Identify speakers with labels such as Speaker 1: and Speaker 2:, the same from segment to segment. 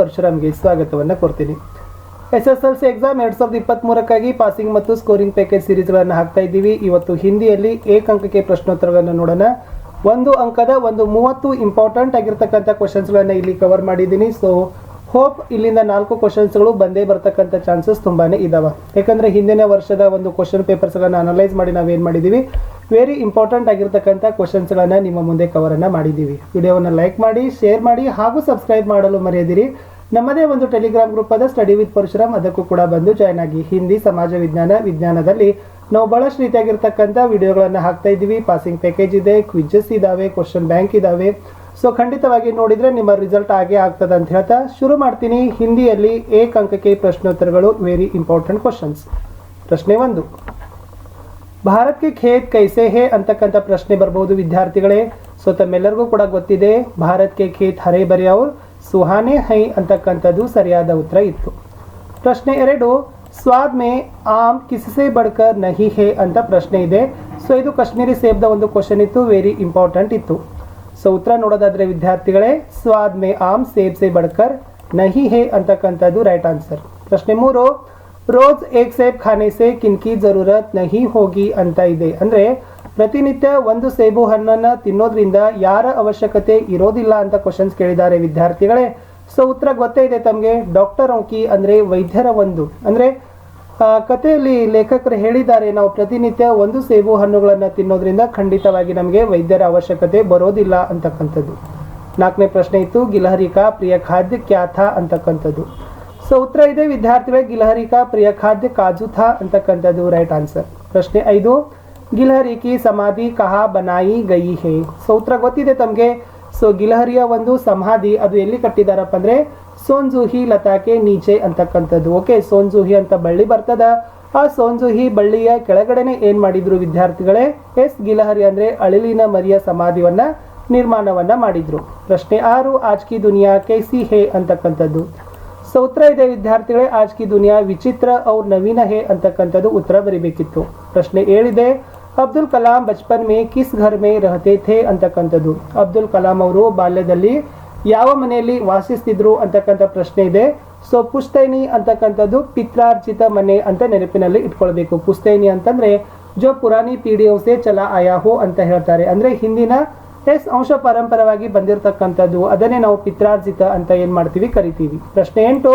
Speaker 1: ಪರಶುರಾಮ್ಗೆ ಸ್ವಾಗತವನ್ನು ಕೊಡ್ತೀನಿ. SSLC exam 2023ಕ್ಕಾಗಿ passing ಮತ್ತು ಸ್ಕೋರಿಂಗ್ ಪ್ಯಾಕೇಜ್ ಸೀರೀಸ್ಗಳನ್ನು ಹಾಕ್ತಾ ಇದ್ದೀವಿ. ಇವತ್ತು ಹಿಂದಿಯಲ್ಲಿ ಏಕಾಂಕಕ್ಕೆ ಪ್ರಶ್ನೋತ್ತರಗಳನ್ನು ನೋಡೋಣ. 1 ಅಂಕದ 30 ಇಂಪಾರ್ಟೆಂಟ್ ಆಗಿರ್ತಕ್ಕಂಥ ಕ್ವಶನ್ಸ್ಗಳನ್ನು ಇಲ್ಲಿ ಕವರ್ ಮಾಡಿದ್ದೀನಿ. ಸೊ ಹೋಪ್ ಇಲ್ಲಿಂದ 4 ಕ್ವಶನ್ಸ್ಗಳು ಬಂದೇ ಬರ್ತಕ್ಕಂಥ ಚಾನ್ಸಸ್ ತುಂಬಾನೇ ಇದಾವೆ. ಯಾಕಂದರೆ ಹಿಂದಿನ ವರ್ಷದ ಒಂದು ಕ್ವಶನ್ ಪೇಪರ್ಸ್ಗಳನ್ನು ಅನಲೈಸ್ ಮಾಡಿ ನಾವೇನು ಮಾಡಿದ್ದೀವಿ, ವೆರಿ ಇಂಪಾರ್ಟೆಂಟ್ ಆಗಿರ್ತಕ್ಕಂಥ ಕ್ವಶನ್ಸ್ಗಳನ್ನು ನಿಮ್ಮ ಮುಂದೆ ಕವರನ್ನು ಮಾಡಿದ್ದೀವಿ. ವಿಡಿಯೋವನ್ನು ಲೈಕ್ ಮಾಡಿ, ಶೇರ್ ಮಾಡಿ ಹಾಗೂ ಸಬ್ಸ್ಕ್ರೈಬ್ ಮಾಡಲು ಮರೆಯದಿರಿ. ನಮ್ಮದೇ ಒಂದು ಟೆಲಿಗ್ರಾಮ್ ಗ್ರೂಪ್ ಆದ ಸ್ಟಡಿ ವಿತ್ ಪರಶುರಾಮ್, ಅದಕ್ಕೂ ಕೂಡ ಬಂದು ಜಾಯ್ನ್ ಆಗಿ. ಹಿಂದಿ, ಸಮಾಜ ವಿಜ್ಞಾನದಲ್ಲಿ ನಾವು ಬಹಳಷ್ಟು ರೀತಿಯಾಗಿರ್ತಕ್ಕಂಥ ವಿಡಿಯೋಗಳನ್ನು ಹಾಕ್ತಾ ಇದ್ದೀವಿ. ಪಾಸಿಂಗ್ ಪ್ಯಾಕೇಜ್ ಇದೆ, ಕ್ವಿಜಸ್ ಇದಾವೆ, ಕ್ವಶನ್ ಬ್ಯಾಂಕ್ ಇದಾವೆ. ಸೊ ಖಂಡಿತವಾಗಿ ನೋಡಿದರೆ ನಿಮ್ಮ ರಿಸಲ್ಟ್ ಆಗೇ ಆಗ್ತದೆ ಅಂತ ಹೇಳ್ತಾ ಶುರು ಮಾಡ್ತೀನಿ. ಹಿಂದಿಯಲ್ಲಿ ಏಕಾಂಕಕ್ಕೆ ಪ್ರಶ್ನೋತ್ತರಗಳು, ವೆರಿ ಇಂಪಾರ್ಟೆಂಟ್ ಕ್ವಶನ್ಸ್. ಪ್ರಶ್ನೆ 1, ಭಾರತ್ ಕೆ ಖೇತ್ ಕೈಸೆ ಹೇ ಅಂತಕ್ಕಂಥ ಪ್ರಶ್ನೆ ಬರ್ಬೋದು ವಿದ್ಯಾರ್ಥಿಗಳೇ. ಸೊ ತಮ್ಮೆಲ್ಲರಿಗೂ ಕೂಡ ಗೊತ್ತಿದೆ, ಭಾರತ್ ಕೆ ಖೇತ್ ಹರೇ ಭರೇ ಔರ್ ಸುಹಾನೆ ಹೈ ಅಂತಕ್ಕಂಥದ್ದು ಸರಿಯಾದ ಉತ್ತರ ಇತ್ತು. ಪ್ರಶ್ನೆ 2, ಸ್ವಾದ್ ಮೇ ಆಮ್ ಕಿಸ್ಸೆ ಬಡ್ಕರ್ ನಹಿ ಹೇ ಅಂತ ಪ್ರಶ್ನೆ ಇದೆ. ಸೊ ಇದು ಕಾಶ್ಮೀರಿ ಸೇಬ್ದ ಒಂದು ಕ್ವಶನ್ ಇತ್ತು, ವೆರಿ ಇಂಪಾರ್ಟೆಂಟ್ ಇತ್ತು. ಸೊ ಉತ್ತರ ನೋಡೋದಾದ್ರೆ ವಿದ್ಯಾರ್ಥಿಗಳೇ, ಸ್ವಾದ್ ಮೇ ಆಮ್ ಸೇಬ್ ಸೆ ಬಡ್ಕರ್ ನಹಿ ಹೇ ಅಂತಕ್ಕಂಥದ್ದು ರೈಟ್ ಆನ್ಸರ್. ಪ್ರಶ್ನೆ 3, ರೋಜ್ ಏಕ್ ಸೇಬ್ ಖಾನೆ ಸೆ ಕಿನ್ಕಿ ಜರೂರತ್ ನಹಿ ಹೋಗಿ ಅಂತ ಇದೆ. ಅಂದರೆ ಪ್ರತಿನಿತ್ಯ ಒಂದು ಸೇಬು ಹಣ್ಣನ್ನು ತಿನ್ನೋದ್ರಿಂದ ಯಾರ ಅವಶ್ಯಕತೆ ಇರೋದಿಲ್ಲ ಅಂತ ಕ್ವಶನ್ಸ್ ಕೇಳಿದ್ದಾರೆ ವಿದ್ಯಾರ್ಥಿಗಳೇ. ಸೊ ಉತ್ತರ ಗೊತ್ತೇ ಇದೆ ತಮಗೆ, ಡಾಕ್ಟರ್ ಔಕಿ ಅಂದರೆ ವೈದ್ಯರ ಒಂದು. ಅಂದರೆ ಕಥೆಯಲ್ಲಿ ಲೇಖಕರು ಹೇಳಿದ್ದಾರೆ, ನಾವು ಪ್ರತಿನಿತ್ಯ ಒಂದು ಸೇಬು ಹಣ್ಣುಗಳನ್ನು ತಿನ್ನೋದ್ರಿಂದ ಖಂಡಿತವಾಗಿ ನಮಗೆ ವೈದ್ಯರ ಅವಶ್ಯಕತೆ ಬರೋದಿಲ್ಲ ಅಂತಕ್ಕಂಥದ್ದು. 4ನೇ ಪ್ರಶ್ನೆ ಇತ್ತು, ಗಿಲಹರಿ ಕಾ ಪ್ರಿಯ ಖಾದ್ಯ ಕ್ಯಾ ಥಾ ಅಂತಕ್ಕಂಥದ್ದು. ಸೊ ಉತ್ತರ ಇದೆ ವಿದ್ಯಾರ್ಥಿಗಳೇ, ಗಿಲಹರಿ ಕಾ ಪ್ರಿಯ ಖಾದ್ಯ ಕಾಜು ಥಾ ಅಂತಕ್ಕಂಥದ್ದು ರೈಟ್ ಆನ್ಸರ್. ಪ್ರಶ್ನೆ 5, ಗಿಲಹರಿ ಕಿ ಸಮಾಧಿ ಕಹಾ ಬನಾಯಿ ಗಯಿ ಹೇ. ಸೊ ಉತ್ತರ ಗೊತ್ತಿದೆ ತಮಗೆ. ಸೊ ಗಿಲಹರಿಯ ಒಂದು ಸಮಾಧಿ ಅದು ಎಲ್ಲಿ ಕಟ್ಟಿದಾರಪ್ಪ ಅಂದರೆ ಸೋನ್ಜುಹಿ ಲತಾಕೆ ನೀಚೆ ಅಂತಕ್ಕಂಥದ್ದು. ಓಕೆ, ಸೋನ್ಜುಹಿ ಅಂತ ಬಳ್ಳಿ ಬರ್ತದ, ಆ ಸೋನ್ಜುಹಿ ಬಳ್ಳಿಯ ಕೆಳಗಡೆನೆ ಏನು ಮಾಡಿದ್ರು ವಿದ್ಯಾರ್ಥಿಗಳೇ, ಗಿಲಹರಿ ಅಂದರೆ ಅಳಿಲಿನ ಮರಿಯ ಸಮಾಧಿಯನ್ನ ನಿರ್ಮಾಣವನ್ನ ಮಾಡಿದ್ರು. ಪ್ರಶ್ನೆ 6, ಆಜ್ ಕಿ ದುನಿಯಾ ಕೈಸಿ ಹೇ ಅಂತಕ್ಕಂಥದ್ದು. ಸೊ ಉತ್ತರ ಇದೆ ವಿದ್ಯಾರ್ಥಿಗಳೇ, ಆಜ್ ಕಿ ದುನಿಯಾ ವಿಚಿತ್ರ ಔರ್ ನವೀನ ಹೇ ಅಂತಕ್ಕಂಥದ್ದು ಉತ್ತರ ಬರಿಬೇಕಿತ್ತು. ಪ್ರಶ್ನೆ 7 ಇದೆ, ಅಬ್ದುಲ್ ಕಲಾಂ ಬಚ್ಪನ್ ಮೇ ಕಿಸ್ ಘರ್ ಮೇ ರಹತೆ ಥೇ ಅಂತಕ್ಕಂಥದ್ದು. ಅಬ್ದುಲ್ ಕಲಾಂ ಅವರು ಬಾಲ್ಯದಲ್ಲಿ ಯಾವ ಮನೆಯಲ್ಲಿ ವಾಸಿಸ್ತಿದ್ರು ಅಂತಕ್ಕಂಥ ಪ್ರಶ್ನೆ ಇದೆ. ಸೊ ಪುಸ್ತೈನಿ ಅಂತಕ್ಕಂಥದ್ದು ಪಿತ್ರಾರ್ಜಿತ ಮನೆ ಅಂತ ನೆನಪಿನಲ್ಲಿ ಇಟ್ಕೊಳ್ಬೇಕು. ಪುಸ್ತೈನಿ ಅಂತಂದ್ರೆ ಜೋ ಪುರಾಣಿ ಪೀಡಿಯೋಸೆ ಚಲ ಆಯಾ ಹೋ ಅಂತ ಹೇಳ್ತಾರೆ. ಅಂದ್ರೆ ಹಿಂದಿನ ಅಂಶ ಪರಂಪರವಾಗಿ ಬಂದಿರತಕ್ಕಂಥದ್ದು, ಅದನ್ನೇ ನಾವು ಪಿತ್ರಾರ್ಜಿತ ಅಂತ ಏನ್ ಮಾಡ್ತೀವಿ ಕರಿತೀವಿ. ಪ್ರಶ್ನೆ 8,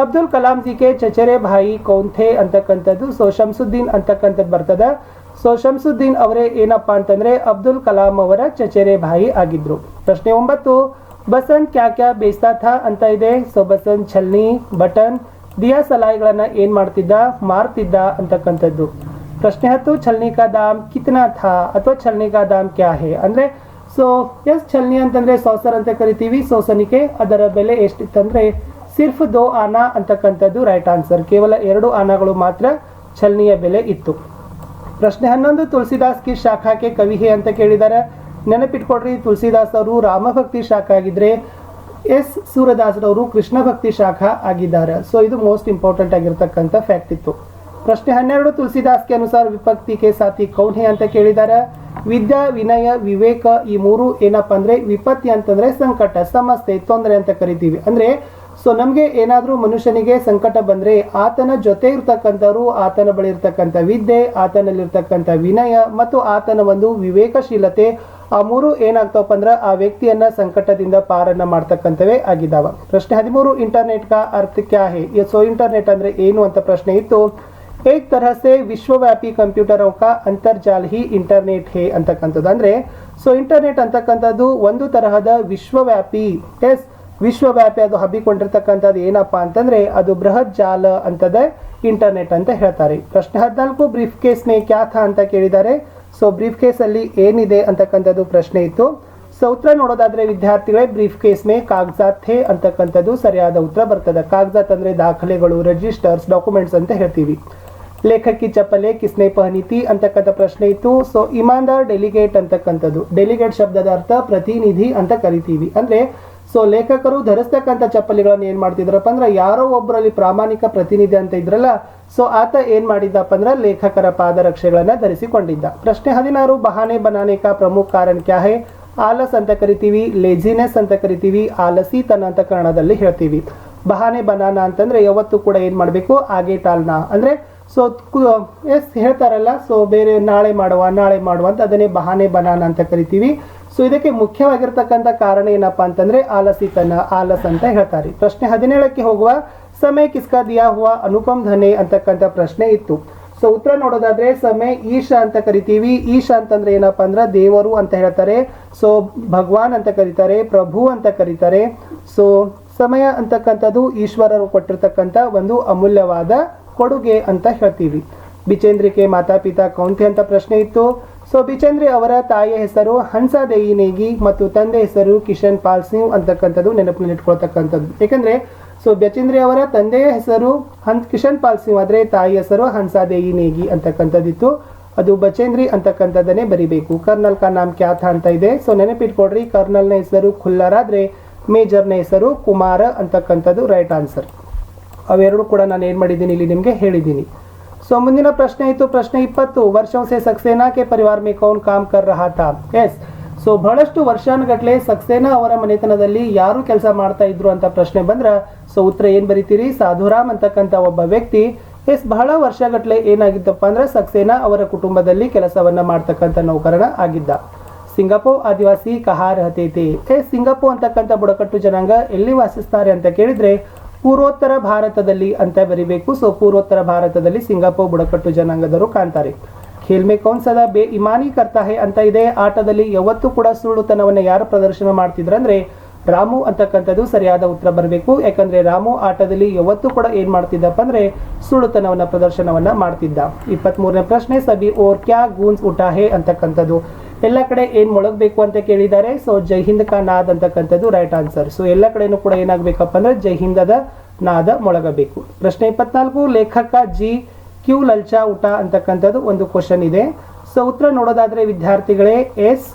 Speaker 1: ಅಬ್ದುಲ್ ಕಲಾಂ ಜಿ ಕೆ ಚಚರೆ ಭಾಯಿ ಕೌನ್ ಥೇ ಅಂತಕ್ಕಂಥದ್ದು. ಸೊ ಶಂಸುದ್ದೀನ್ ಅಂತಕ್ಕಂಥದ್ದು ಬರ್ತದ. ಸೊ ಶಂಸುದ್ದೀನ್ ಅವರೇ ಏನಪ್ಪಾ ಅಂತಂದ್ರೆ ಅಬ್ದುಲ್ ಕಲಾಂ ಅವರ ಚಚರೆ ಭಾಯಿ ಆಗಿದ್ರು. ಪ್ರಶ್ನೆ 9, ಬಸಂತ್ ಕ್ಯಾ ಕ್ಯಾ ಬೇಸ್ತಾ ಥಾ ಅಂತ ಇದೆ. ಸೊ ಬಸಂತ್ ಛಲ್ನಿ, ಬಟನ್, ದಿಯಾ ಸಲಾಯಿಗಳನ್ನ ಏನ್ ಮಾಡ್ತಿದ್ದ, ಮಾರ್ತಿದ್ದ ಅಂತಕ್ಕಂಥದ್ದು. ಪ್ರಶ್ನೆ 10, ಛಲ್ನಿ ಕಾ ದಾಮ್ ಕಿತ್ನಾ ಥಾ ಅಥವಾ ಛಲ್ನಿ ಕಾ ದಾಮ್ ಕ್ಯಾ ಹೇ. ಅಂದ್ರೆ ಸೊ ಛಲ್ನಿ ಅಂತಂದ್ರೆ ಸೌಸರ್ ಅಂತ ಕರಿತೀವಿ, ಸೋಸನಿಕೆ, ಅದರ ಬೆಲೆ ಎಷ್ಟಿತ್ತಂದ್ರೆ ಸಿರ್ಫ್ 2 ಆನಾ ಅಂತಕ್ಕಂಥದ್ದು ರೈಟ್ ಆನ್ಸರ್. ಕೇವಲ 2 ಆನಾಗಳು ಮಾತ್ರ ಛಲ್ನಿಯ ಬೆಲೆ ಇತ್ತು. ಪ್ರಶ್ನೆ 11, ತುಳಸಿದಾಸ್ ಕಿ ಶಾಖಾಕ್ಕೆ ಕವಿ ಹೇ ಅಂತ ಕೇಳಿದ್ದಾರೆ. ನೆನಪಿಟ್ಕೊಡ್ರಿ, ತುಳಸಿದಾಸ್ ಅವರು ರಾಮಭಕ್ತಿ ಶಾಖಾ ಆಗಿದ್ರೆ ಸೂರದಾಸರವರು ಕೃಷ್ಣ ಭಕ್ತಿ ಶಾಖಾ ಆಗಿದ್ದಾರೆ. ಸೊ ಇದು ಮೋಸ್ಟ್ ಇಂಪಾರ್ಟೆಂಟ್ ಆಗಿರ್ತಕ್ಕಂಥ ಫ್ಯಾಕ್ಟ್ ಇತ್ತು. ಪ್ರಶ್ನೆ 12, ತುಳಸಿದಾಸ್ ಕೆ ಅನುಸಾರ ವಿಪತ್ತಿ ಕೆ ಸಾಥಿ ಕೌನ್ ಹೇ ಅಂತ ಕೇಳಿದ್ದಾರೆ. ವಿದ್ಯಾ, ವಿನಯ, ವಿವೇಕ ಈ 3 ಏನಪ್ಪಾ ಅಂದ್ರೆ ವಿಪತ್ತಿ ಅಂತಂದ್ರೆ ಸಂಕಟ, ಸಮಸ್ಯೆ, ತೊಂದರೆ ಅಂತ ಕರಿತೀವಿ. ಅಂದ್ರೆ ಸೊ ನಮಗೆ ಏನಾದರೂ ಮನುಷ್ಯನಿಗೆ ಸಂಕಟ ಬಂದರೆ ಆತನ ಜೊತೆ ಇರ್ತಕ್ಕಂಥವ್ರು, ಆತನ ಬಳಿ ಇರ್ತಕ್ಕಂಥ ವಿದ್ಯೆ, ಆತನಲ್ಲಿರ್ತಕ್ಕಂಥ ವಿನಯ ಮತ್ತು ಆತನ ಒಂದು ವಿವೇಕಶೀಲತೆ, ಆ 3 ಏನಾಗ್ತಾವಪ್ಪ ಅಂದ್ರೆ ಆ ವ್ಯಕ್ತಿಯನ್ನ ಸಂಕಟದಿಂದ ಪಾರನ್ನ ಮಾಡ್ತಕ್ಕಂಥವೇ ಆಗಿದ್ದಾವ. ಪ್ರಶ್ನೆ 13, ಇಂಟರ್ನೆಟ್ ಕಾ ಅರ್ಥ ಕ್ಯಾ ಹೇ. ಸೊ ಇಂಟರ್ನೆಟ್ ಅಂದ್ರೆ ಏನು ಅಂತ ಪ್ರಶ್ನೆ ಇತ್ತು. ಏಕ್ ತರಹ ಸೆ ವಿಶ್ವವ್ಯಾಪಿ ಕಂಪ್ಯೂಟರ್ ಕಾ ಅಂತರ್ಜಾಲ ಹಿ ಇಂಟರ್ನೆಟ್ ಹೇ ಅಂತಕ್ಕಂಥದ್ದು. ಅಂದ್ರೆ ಸೊ ಇಂಟರ್ನೆಟ್ ಅಂತಕ್ಕಂಥದ್ದು ಒಂದು ತರಹದ ವಿಶ್ವವ್ಯಾಪಿ ಅದು ಹಬ್ಬಿಕೊಂಡಿರ್ತಕ್ಕಂಥದ್ದು ಏನಪ್ಪಾ ಅಂತಂದ್ರೆ ಅದು ಬೃಹತ್ ಜಾಲ ಅಂತದ ಇಂಟರ್ನೆಟ್ ಅಂತ ಹೇಳ್ತಾರೆ. ಪ್ರಶ್ನೆ 14, ಬ್ರೀಫ್ ಕೇಸ್ ಮೇ ಕ್ಯಾ ಥಾ ಅಂತ ಕೇಳಿದ್ದಾರೆ. ಸೊ ಬ್ರೀಫ್ ಕೇಸ್ ಅಲ್ಲಿ ಏನಿದೆ ಅಂತಕ್ಕಂಥದ್ದು ಪ್ರಶ್ನೆ ಇತ್ತು. ಸೊ ಉತ್ತರ ನೋಡೋದಾದ್ರೆ ವಿದ್ಯಾರ್ಥಿಗಳೇ, ಬ್ರೀಫ್ ಕೇಸ್ ಮೇ ಕಾಗಜಾತ್ ಥೇ ಅಂತಕ್ಕಂಥದ್ದು ಸರಿಯಾದ ಉತ್ತರ ಬರ್ತದೆ. ಕಾಗಜಾತ್ ಅಂದ್ರೆ ದಾಖಲೆಗಳು, ರಿಜಿಸ್ಟರ್ಸ್, ಡಾಕ್ಯುಮೆಂಟ್ಸ್ ಅಂತ ಹೇಳ್ತೀವಿ. ಲೇಖಕ್ ಕಿ ಚಪ್ಪಲೆ ಕಿಸ್ನೆ ಪಹನಿ ಥಿ ಅಂತಕ್ಕಂಥ ಪ್ರಶ್ನೆ ಇತ್ತು. ಸೊ ಇಮಾನ್ದಾರ್ ಡೆಲಿಗೇಟ್ ಅಂತಕ್ಕಂಥದ್ದು, ಡೆಲಿಗೇಟ್ ಶಬ್ದದ ಅರ್ಥ ಪ್ರತಿನಿಧಿ ಅಂತ ಕರಿತೀವಿ. ಅಂದ್ರೆ ಸೊ ಲೇಖಕರು ಧರಿಸ್ತಕ್ಕಂಥ ಚಪ್ಪಲಿಗಳನ್ನು ಏನ್ ಮಾಡ್ತಿದ್ರಪ್ಪ ಅಂದ್ರೆ ಯಾರೋ ಒಬ್ಬರಲ್ಲಿ ಪ್ರಾಮಾಣಿಕ ಪ್ರತಿನಿಧಿ ಅಂತ ಇದ್ರಲ್ಲ, ಸೊ ಆತ ಏನ್ ಮಾಡಿದ್ದಪ್ಪ ಅಂದ್ರೆ ಲೇಖಕರ ಪಾದರಕ್ಷೆಗಳನ್ನ ಧರಿಸಿಕೊಂಡಿದ್ದ. ಪ್ರಶ್ನೆ 16, ಬಹಾನೆ ಬನಾನೆ ಕಾ ಪ್ರಮುಖ ಕಾರಣ ಕ್ಯಾ ಹೇ. ಆಲಸ್ ಅಂತ ಕರಿತೀವಿ, ಲೇಜಿನೆಸ್ ಅಂತ ಕರಿತೀವಿ, ಆಲಸಿತನ ಅಂತ ಕನ್ನಡದಲ್ಲಿ ಹೇಳ್ತೀವಿ. ಬಹಾನೆ ಬನಾನ ಅಂತಂದ್ರೆ ಯಾವತ್ತೂ ಕೂಡ ಏನ್ ಮಾಡಬೇಕು, ಆಗೆ ಟಾಲ್ನ ಅಂದ್ರೆ ಸೊ ಎಸ್ ಹೇಳ್ತಾರಲ್ಲ, ಸೊ ಬೇರೆ ನಾಳೆ ಮಾಡುವ ಅಂತ ಅದನ್ನೇ ಬಹಾನೆ ಬನಾನ ಅಂತ ಕರಿತೀವಿ. ಸೊ ಇದಕ್ಕೆ ಮುಖ್ಯವಾಗಿರ್ತಕ್ಕಂಥ ಕಾರಣ ಏನಪ್ಪಾ ಅಂತಂದ್ರೆ ಆಲಸಿತನ, ಆಲಸ್ ಅಂತ ಹೇಳ್ತಾರೆ. ಪ್ರಶ್ನೆ 17ಕ್ಕೆ ಹೋಗುವ. ಸಮಯ ಕಿಸ್ಕಾ ದಿಯಾ ಹುವಾ ಅನುಪಮ್ ಧನೆ ಅಂತಕ್ಕಂಥ ಪ್ರಶ್ನೆ ಇತ್ತು. ಸೊ ಉತ್ತರ ನೋಡೋದಾದ್ರೆ ಸಮಯ ಈಶಾ ಅಂತ ಕರಿತೀವಿ. ಈಶಾ ಅಂತಂದ್ರೆ ಏನಪ್ಪಾ ಅಂದ್ರೆ ದೇವರು ಅಂತ ಹೇಳ್ತಾರೆ. ಸೊ ಭಗವಾನ್ ಅಂತ ಕರೀತಾರೆ, ಪ್ರಭು ಅಂತ ಕರೀತಾರೆ. ಸೊ ಸಮಯ ಅಂತಕ್ಕಂಥದ್ದು ಈಶ್ವರರು ಕೊಟ್ಟಿರ್ತಕ್ಕಂಥ ಒಂದು ಅಮೂಲ್ಯವಾದ ಕೊಡುಗೆ ಅಂತ ಹೇಳ್ತೀವಿ. ಬಿಚೇಂದ್ರಿಕೆ ಮಾತಾ ಪಿತಾ ಕೌಂತೆ ಅಂತ ಪ್ರಶ್ನೆ ಇತ್ತು. ಸೊ ಬಿಚೇಂದ್ರಿ ಅವರ ತಾಯಿಯ ಹೆಸರು ಹನ್ಸಾದೇಯಿ ನೇಗಿ ಮತ್ತು ತಂದೆ ಹೆಸರು ಕಿಶನ್ ಪಾಲ್ ಸಿಂಗ್ ಅಂತಕ್ಕಂಥದ್ದು ನೆನಪಿನಲ್ಲಿ ಇಟ್ಕೊಳ್ತಕ್ಕಂಥದ್ದು. ಯಾಕಂದ್ರೆ ಸೊ ಬಚೇಂದ್ರಿ ಅವರ ತಂದೆಯ ಹೆಸರು ಕಿಶನ್ ಪಾಲ್ ಸಿಂಗ್ ಆದ್ರೆ ತಾಯಿ ಹೆಸರು ಹನ್ಸಾದೇಯಿ ನೇಗಿ ಅಂತಕ್ಕಂಥದ್ದಿತ್ತು. ಅದು ಬಚೇಂದ್ರಿ ಅಂತಕ್ಕಂಥದ್ದನ್ನೇ ಬರಿಬೇಕು. ಕರ್ನಲ್ ಕಾ ನಾಮ್ ಕ್ಯಾ ಥಾ ಅಂತ ಇದೆ. ಸೊ ನೆನಪಿಟ್ಕೊಡ್ರಿ, ಕರ್ನಲ್ನ ಹೆಸರು ಖುಲ್ಲರ್ ಆದ್ರೆ ಮೇಜರ್ನ ಹೆಸರು ಕುಮಾರ ಅಂತಕ್ಕಂಥದ್ದು ರೈಟ್ ಆನ್ಸರ್. ಅವೆರಡು ಕೂಡ ನಾನು ಏನು ಮಾಡಿದ್ದೀನಿ ಇಲ್ಲಿ ನಿಮಗೆ ಹೇಳಿದ್ದೀನಿ. ಸೊ ಮುಂದಿನ ಪ್ರಶ್ನೆ ಇತ್ತು ಪ್ರಶ್ನೆ 20. ವರ್ಷೋं से सक्सेना के परिवार में कौन काम कर रहा था? ಎಸ್, ಸೊ ಬಹಳಷ್ಟು ವರ್ಷಾನುಗಟ್ಲೆ ಸಕ್ಸೇನಾ ಅವರ ಮನೆತನದಲ್ಲಿ ಯಾರು ಕೆಲಸ ಮಾಡ್ತಾ ಇದ್ರು ಅಂತ ಪ್ರಶ್ನೆ ಬಂದ್ರ ಸೊ ಉತ್ತರ ಏನ್ ಬರೀತೀರಿ, ಸಾಧುರಾಮ್ ಅಂತಕ್ಕಂಥ ಒಬ್ಬ ವ್ಯಕ್ತಿ ಎಸ್ ಬಹಳ ವರ್ಷಗಟ್ಲೆ ಏನಾಗಿದ್ದಪ್ಪ ಅಂದ್ರೆ ಸಕ್ಸೇನಾ ಅವರ ಕುಟುಂಬದಲ್ಲಿ ಕೆಲಸವನ್ನ ಮಾಡ್ತಕ್ಕಂಥ ನೌಕರನ ಆಗಿದ್ದ. ಸಿಂಗಾಪುರ್ ಆದಿವಾಸಿ ಕಹಾ ರಹತೆ ಥೇ? ಸಿಂಗಾಪುರ್ ಅಂತಕ್ಕಂಥ ಬುಡಕಟ್ಟು ಜನಾಂಗ ಎಲ್ಲಿ ವಾಸಿಸ್ತಾರೆ ಅಂತ ಕೇಳಿದ್ರೆ ಪೂರ್ವೋತ್ತರ ಭಾರತದಲ್ಲಿ ಅಂತ ಬರಿಬೇಕು. ಸೊ ಪೂರ್ವೋತ್ತರ ಭಾರತದಲ್ಲಿ ಸಿಂಗಾಪುರ್ ಬುಡಕಟ್ಟು ಜನಾಂಗದವರು ಕಾಣ್ತಾರೆ. ಖೇಲ್ ಮೇ ಕೌನ್ ಸದಾ ಬೇ ಇಮಾನಿ ಕರ್ತಾ ಹೇ ಅಂತ ಇದೆ. ಆಟದಲ್ಲಿ ಯಾವತ್ತೂ ಕೂಡ ಸುಳ್ಳುತನವನ್ನ ಯಾರು ಪ್ರದರ್ಶನ ಮಾಡ್ತಿದ್ರಂದ್ರೆ ರಾಮು ಅಂತಕ್ಕಂಥದ್ದು ಸರಿಯಾದ ಉತ್ತರ ಬರಬೇಕು. ಯಾಕಂದ್ರೆ ರಾಮು ಆಟದಲ್ಲಿ ಯಾವತ್ತೂ ಕೂಡ ಏನ್ ಮಾಡ್ತಿದ್ದಪ್ಪ ಅಂದ್ರೆ ಸುಳ್ಳುತನವನ್ನ ಪ್ರದರ್ಶನವನ್ನ ಮಾಡ್ತಿದ್ದ. 23ನೇ ಪ್ರಶ್ನೆ. ಸಬಿ ಓರ್ ಕ್ಯಾ ಗೂಂಜ್ ಉಠಾ ಹೇ ಅಂತಕ್ಕಂಥದ್ದು ಎಲ್ಲ ಕಡೆ ಏನ್ ಮೊಳಗಬೇಕು ಅಂತ ಕೇಳಿದ್ದಾರೆ. ಸೊ ಜೈ ಹಿಂದ್ ಕಾ ನಾದ್ ಅಂತಕ್ಕಂಥದ್ದು ರೈಟ್ ಆನ್ಸರ್. ಸೊ ಎಲ್ಲ ಕಡೆನೂ ಕೂಡ ಏನಾಗಬೇಕಪ್ಪ ಅಂದ್ರೆ ಜೈ ಹಿಂದದ ನಾದ ಮೊಳಗಬೇಕು. ಪ್ರಶ್ನೆ 24. ಲೇಖಕ ಜಿ ಕ್ಯೂ ಲಲ್ಚಾ ಊಟ ಅಂತಕ್ಕಂಥದ್ದು ಒಂದು ಕ್ವಶನ್ ಇದೆ. ಸೊ ಉತ್ತರ ನೋಡೋದಾದ್ರೆ ವಿದ್ಯಾರ್ಥಿಗಳೇ ಎಸ್,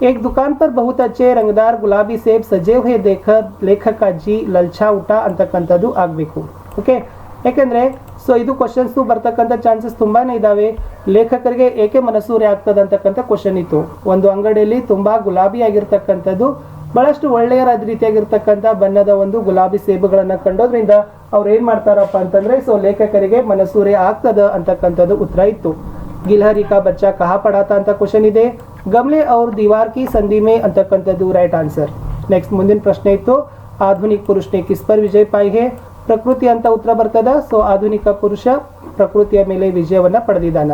Speaker 1: एक दुकान पर बहुत अच्छे रंगदार गुलाबी सेब सजे हुए देखकर लेखक जी ललचा ಊಟ ಅಂತಕ್ಕಂಥದ್ದು ಆಗಬೇಕು. ಓಕೆ, ಯಾಕಂದ್ರೆ ಸೊ ಇದು ಕ್ವಶನ್ಸ್ ಬರ್ತಕ್ಕಂಥ ಚಾನ್ಸಸ್ ತುಂಬಾನೇ ಇದಾವೆ. ಲೇಖಕರಿಗೆ ಏಕೆ ಮನಸೂರೆ ಆಗ್ತದೆ ಅಂತಕ್ಕಂಥ ಕ್ವಶನ್ ಇತ್ತು. ಒಂದು ಅಂಗಡಿಯಲ್ಲಿ ತುಂಬಾ ಗುಲಾಬಿ ಆಗಿರ್ತಕ್ಕಂಥದ್ದು ಬಹಳಷ್ಟು ಒಳ್ಳೆಯ ರೀತಿಯಾಗಿರ್ತಕ್ಕಂಥ ಬಣ್ಣದ ಒಂದು ಗುಲಾಬಿ ಸೇಬುಗಳನ್ನ ಕಂಡೋದ್ರಿಂದ ಅವ್ರು ಏನ್ ಮಾಡ್ತಾರಪ್ಪ ಅಂತಂದ್ರೆ ಸೊ ಲೇಖಕರಿಗೆ ಮನಸೂರೆ ಆಗ್ತದ ಅಂತಕ್ಕಂಥದ್ದು ಉತ್ತರ ಇತ್ತು. ಗಿಲ್ಹರಿ ಕಾ ಬಚ್ಚಾ ಕಹಾ ಪಡಾತ ಅಂತ ಕ್ವಶನ್ ಇದೆ. ಗಮ್ಲೆ ಅವ್ರ ದೀವಾರ್ ಕಿ ಸಂಧಿ ಮೇ ಅಂತಕ್ಕಂಥದ್ದು ರೈಟ್ ಆನ್ಸರ್. ನೆಕ್ಸ್ಟ್ ಮುಂದಿನ ಪ್ರಶ್ನೆ ಇತ್ತು ಆಧುನಿಕ ಪುರುಷನೆ ಕಿಸ್ ಪರ್ ವಿಜಯ್ ಪಾಯಿ ಹೇ? ಪ್ರಕೃತಿ ಅಂತ ಉತ್ತರ ಬರ್ತದ. ಸೊ ಆಧುನಿಕ ಪುರುಷ ಪ್ರಕೃತಿಯ ಮೇಲೆ ವಿಜಯವನ್ನ ಪಡೆದಿದ್ದಾನ.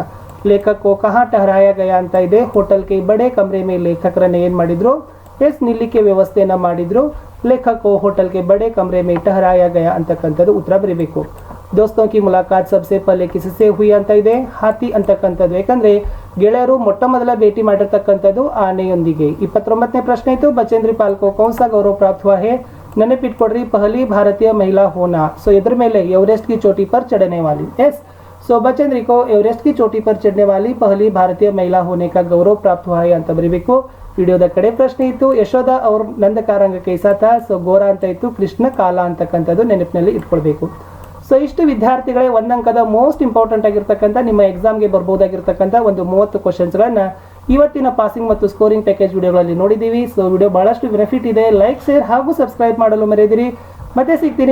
Speaker 1: ಲೇಖಕ ಕೋ ಕಹಾ ಟಹರಾಯ ಗಯಾ ಅಂತ ಇದೆ. ಹೋಟೆಲ್ ಕೆ ಬಡೆ ಕಮರೆ ಮೇ ಲೇಖಕರನ್ನ ಏನ್ ಮಾಡಿದ್ರು ಎಸ್ ನಿಲ್ಲಿಕೆ ವ್ಯವಸ್ಥೆಯನ್ನ ಮಾಡಿದ್ರು. ಲೇಖಕ ಕೋ ಹೋಟೆಲ್ ಕೆ ಬಡೆ ಕಮರೆ ಮೇ ಟಹರಾಯ ಗಯಾ ಅಂತಕ್ಕಂಥದ್ದು ಉತ್ತರ ಬರೀಬೇಕು. ದೋಸ್ತೋ ಕಿ ಮುಲಾಕಾತ್ ಸಬ್ಸೆ ಪಹಲೆ ಕಿಸಸೆ ಹುಯಿ ಅಂತ ಇದೆ. ಹಾತಿ ಅಂತಕ್ಕಂಥದ್ದು ಯಾಕಂದ್ರೆ ಗೆಳೆಯರು ಮೊಟ್ಟ ಮೊದಲ ಭೇಟಿ ಮಾಡಿರ್ತಕ್ಕಂಥದ್ದು ಆನೆಯೊಂದಿಗೆ. 29ನೇ ಪ್ರಶ್ನೆ ಇತ್ತು ಬಚೇಂದ್ರಿ ಪಾಲ್ ಕೋ ಕೌನ್ ಸಾ ಗೌರವ ಪ್ರಾಪ್ತ ಹುआ है? ನೆನಪಿಟ್ಕೊಡ್ರಿ, ಪಹಲಿ ಭಾರತೀಯ ಮಹಿಳಾ ಹೋನಾ. ಸೊ ಇದ್ರ ಮೇಲೆ ಎವರೆಸ್ಟ್ की चोटी पर चढ़ने वाली. ಎಸ್, ಸೊ ಬಚೇಂದ್ರಿ ಕೋ ಎವರೆಸ್ಟ್ की चोटी पर चढ़ने वाली पहली भारतीय महिला होने का गौरव प्राप्त हुआ है ಅಂತ ಬರೀಬೇಕು. ವಿಡಿಯೋದ ಕಡೆ ಪ್ರಶ್ನೆ ಇತ್ತು ಯಶೋಧ ಅವ್ರ ನಂದಕಾರಂಗ ಕೈಸಾತ. ಸೊ ಗೋರಾ ಅಂತ ಇತ್ತು, ಕೃಷ್ಣ ಕಾಲ ಅಂತಕ್ಕಂಥದ್ದು ನೆನಪಿನಲ್ಲಿ ಇಟ್ಕೊಳ್ಬೇಕು. ಸೊ ಇಷ್ಟು ವಿದ್ಯಾರ್ಥಿಗಳೇ ಒಂದಂಕದ ಮೋಸ್ಟ್ ಇಂಪಾರ್ಟೆಂಟ್ ಆಗಿರ್ತಕ್ಕಂಥ ನಿಮ್ಮ ಎಕ್ಸಾಮ್ಗೆ ಬರ್ಬೋದಾಗಿರ್ತಕ್ಕಂಥ ಒಂದು 30 ಕ್ವಶನ್ಸ್ಗಳನ್ನ ಇವತ್ತಿನ ಪಾಸಿಂಗ್ ಮತ್ತು ಸ್ಕೋರಿಂಗ್ ಪ್ಯಾಕೇಜ್ ವಿಡಿಯೋಗಳಲ್ಲಿ ನೋಡಿದ್ದೀವಿ. ಸೊ ವಿಡಿಯೋ ಬಹಳಷ್ಟು ಬೆನಿಫಿಟ್ ಇದೆ. ಲೈಕ್, ಶೇರ್ ಹಾಗೂ ಸಬ್ಸ್ಕ್ರೈಬ್ ಮಾಡಲು ಮರೆಯದಿರಿ. ಮತ್ತೆ ಸಿಗ್ತೀನಿ